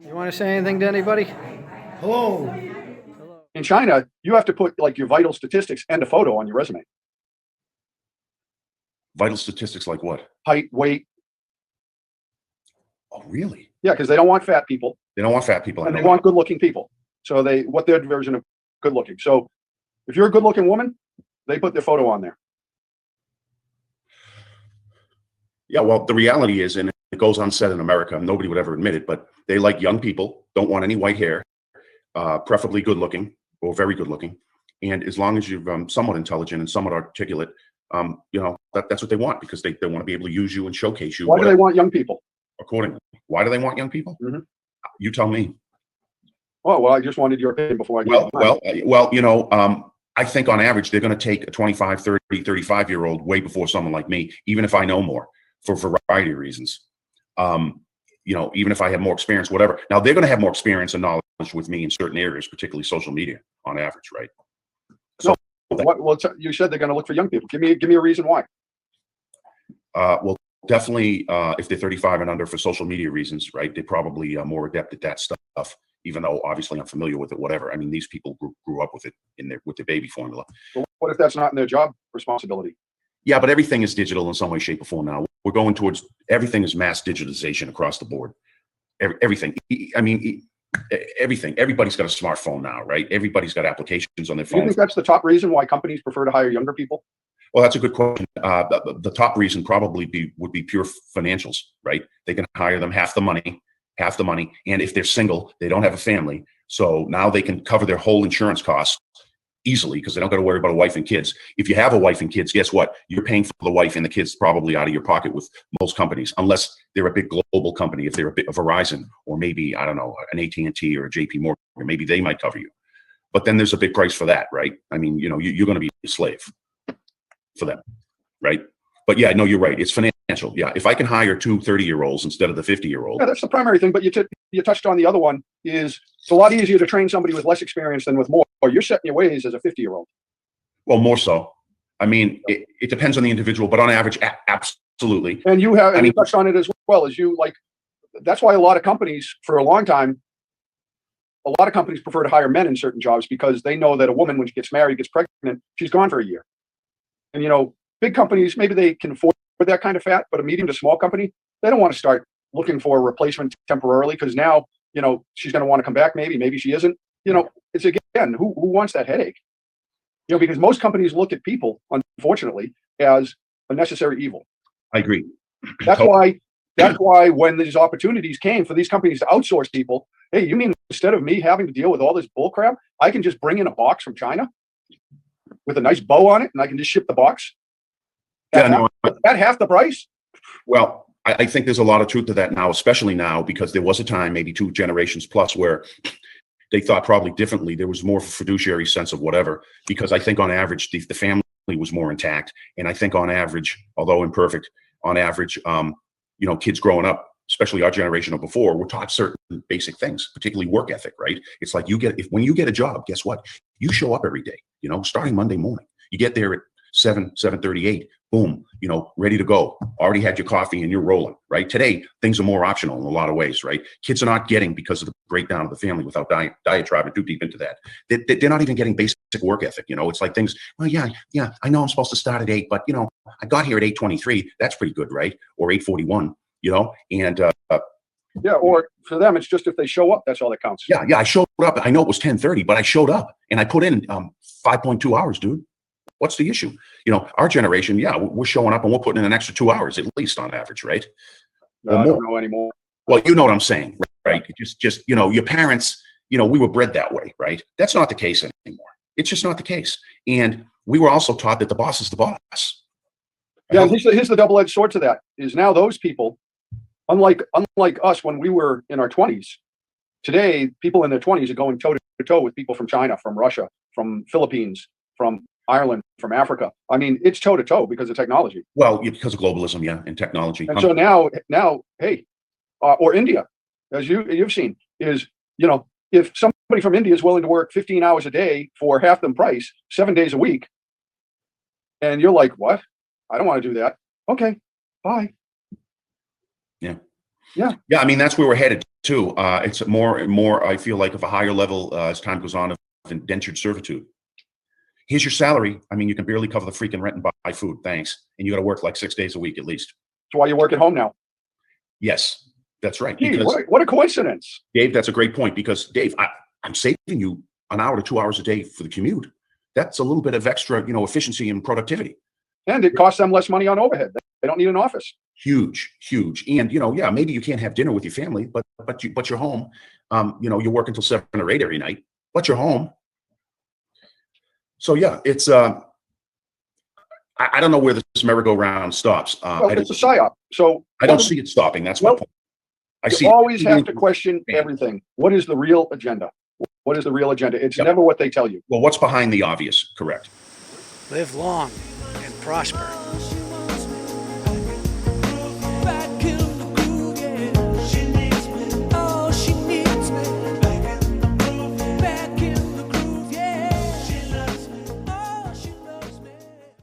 You want to say anything to anybody? Hello. In China, you have to put like your vital statistics and a photo on your resume. Vital statistics like what? Height, weight. Oh, really? Yeah, because they don't want fat people. They don't want fat people. And they want good-looking people. So what their version of good-looking. So if you're a good-looking woman, they put their photo on there. Yeah, well, the reality is, and it goes unsaid in America, nobody would ever admit it, but they like young people, don't want any white hair, preferably good-looking or very good-looking. And as long as you're somewhat intelligent and somewhat articulate, that's what they want, because they want to be able to use you and showcase you. Why do they want young people? Accordingly. Why do they want young people? Mm-hmm. You tell me. Oh, well, I just wanted your opinion before I Well, I think on average, they're going to take a 25, 30, 35-year-old way before someone like me, even if I know more, for a variety of reasons. Even if I have more experience, whatever. Now, they're going to have more experience and knowledge with me in certain areas, particularly social media, on average, right? So, you said they're going to look for young people. Give me a reason why. Well, definitely, if they're 35 and under, for social media reasons, right? They're probably more adept at that stuff, even though obviously I'm familiar with it, whatever. I mean, these people grew up with it with their baby formula. But what if that's not in their job responsibility? Yeah, but everything is digital in some way, shape, or form now. We're going towards everything is mass digitalization across the board. Everything. I mean, everything. Everybody's got a smartphone now, right? Everybody's got applications on their phone. Do you think that's the top reason why companies prefer to hire younger people? Well, that's a good question. The top reason probably would be pure financials, right? They can hire them half the money, and if they're single, they don't have a family, so now they can cover their whole insurance costs easily because they don't got to worry about a wife and kids. If you have a wife and kids, guess what? You're paying for the wife and the kids probably out of your pocket with most companies, unless they're a big global company. If they're a Verizon, or maybe, I don't know, an AT&T or a JP Morgan, maybe they might cover you. But then there's a big price for that, right? I mean, you're going to be a slave for them, right? But yeah, no, you're right. It's financial. Yeah, if I can hire two 30-year-olds instead of the 50-year-old. Yeah, that's the primary thing. But you touched on the other one. Is it's a lot easier to train somebody with less experience than with more. Or you're setting your ways as a 50-year-old. Well, more so. I mean, it depends on the individual, but on average, absolutely. And you touched on it as well as you like. That's why a lot of companies, for a long time, a lot of companies prefer to hire men in certain jobs because they know that a woman, when she gets married, gets pregnant, she's gone for a year. And big companies, maybe they can afford that kind of fat, but a medium to small company, they don't want to start looking for a replacement temporarily because now, she's going to want to come back. Maybe she isn't. It's again, who wants that headache? Because most companies look at people, unfortunately, as a necessary evil. I agree. That's why when these opportunities came for these companies to outsource people, hey, you mean instead of me having to deal with all this bull crap, I can just bring in a box from China with a nice bow on it, and I can just ship the box at half the price? Well, I think there's a lot of truth to that now, especially now, because there was a time, maybe 2 generations plus, where they thought probably differently. There was more of a fiduciary sense of whatever, because I think on average, the family was more intact. And I think on average, although imperfect, on average, kids growing up, especially our generation or before, were taught certain basic things, particularly work ethic, right? It's like when you get a job, guess what? You show up every day, starting Monday morning. You get there at 7:38, boom, ready to go. Already had your coffee and you're rolling, right? Today, things are more optional in a lot of ways, right? Kids are not getting, because of the breakdown of the family, without diatribing too deep into that, they're not even getting basic work ethic. It's like things, well, yeah, I know I'm supposed to start at 8, but, I got here at 8:23. That's pretty good, right? Or 8:41, and yeah, or for them, it's just if they show up, that's all that counts. Yeah, I showed up. I know it was 10:30, but I showed up and I put in 5.2 hours, dude. What's the issue? Our generation, yeah, we're showing up and we're putting in an extra 2 hours at least on average, right? I don't know anymore. Well, you know what I'm saying, right? Just your parents, we were bred that way, right? That's not the case anymore. It's just not the case. And we were also taught that the boss is the boss. Yeah, and here's the double-edged sword to that, is now those people, unlike us when we were in our 20s, today, people in their 20s are going toe-to-toe with people from China, from Russia, from Philippines, from Ireland, from Africa. I mean, it's toe-to-toe because of technology. Well, because of globalism, yeah, and technology. And so now, hey, or India, as you've seen, is, if somebody from India is willing to work 15 hours a day for half the price, 7 days a week, and you're like, what? I don't want to do that. Okay, bye. Yeah. Yeah. Yeah, I mean, that's where we're headed too. It's more and more, I feel like, of a higher level as time goes on of indentured servitude. Here's your salary. I mean, you can barely cover the freaking rent and buy food. Thanks. And you got to work like 6 days a week at least. That's why you work at home now. Yes, that's right. Gee, Because what a coincidence. Dave, that's a great point because Dave, I'm saving you an hour to 2 hours a day for the commute. That's a little bit of extra, efficiency and productivity. And it costs them less money on overhead. They don't need an office. Huge. And yeah, maybe you can't have dinner with your family, but you're home. You work until 7 or 8 every night, but you're home. So yeah, it's I don't know where this merry-go-round stops. It's a psyop. So I don't see it stopping. That's my point. You always have to question everything. What is the real agenda? What is the real agenda? It's never what they tell you. Well, what's behind the obvious? Correct. Live long and prosper.